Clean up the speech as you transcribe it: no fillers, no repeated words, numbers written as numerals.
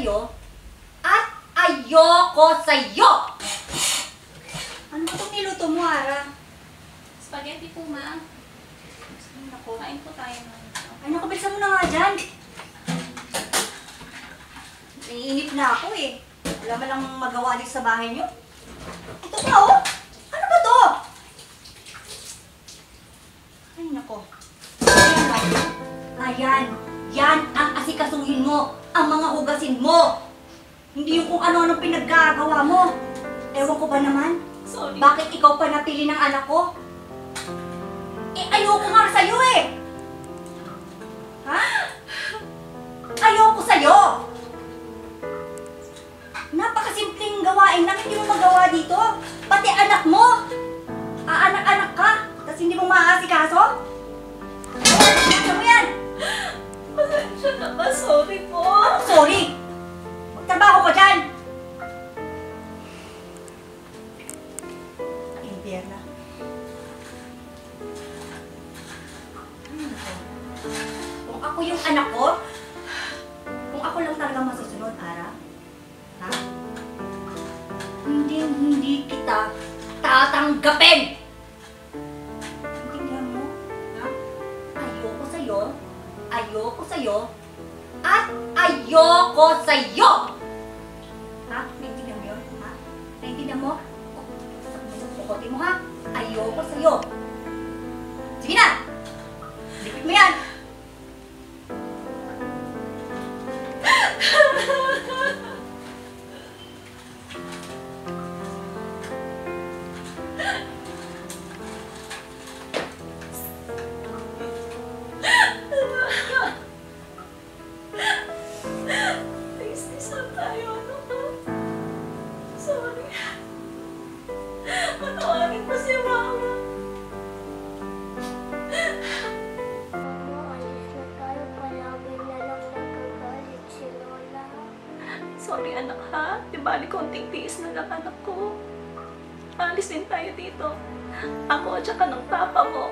sa'yo at ayoko sa'yo! Ano itong niluto mo, Ara? Spaghetti po, ma. Ay, naku. Kain po tayo, ma. Ay, naku, bilisan mo na nga dyan. Naiinip na ako eh. Wala man lang magawa dito sa bahay niyo. Ito pa, oh! Ano ba to? Ay, nako. Ayan, oh. Ayan. Yan ang asikasuhin mo. Ang mga hugasin mo. Hindi yung kung ano-ano pinaggagawa mo. Ewan ko ba naman? Sorry. Bakit ikaw pa napili ng anak ko? Eh, ayoko nga sa'yo eh! Ha? Ayoko sa'yo! Napakasimpleng gawain lang, hindi mo magawa dito. Pati anak mo! Aanak-anak ka, tapos hindi mo maaasikaso? Ano mo yan? Pasensya na ba? Sorry po. Sorry! Magtrabaho ka dyan! Impierna. Kung ako yung anak ko, kung ako lang talaga masusunod, Ara, ha? Hindi kita tatanggapin! Intindihan mo? Ha? Ayoko sa'yo, at ayoko sa'yo! Ha? Naintindihan mo yun? Ha? Naintindihan mo? Pukotin mo, ha? Ayoko sa'yo! Sige na! Lipit mo yan! Please, na tayo. Ano ko? Sorry. Patawarin mo si Mama. Mama, alis na tayo. Palagi na lang nagagalit si Lola. Sorry, anak, ha? Di bali konting tiis na lang, anak ko. Alis din tayo dito. Ako at saka ng papa mo.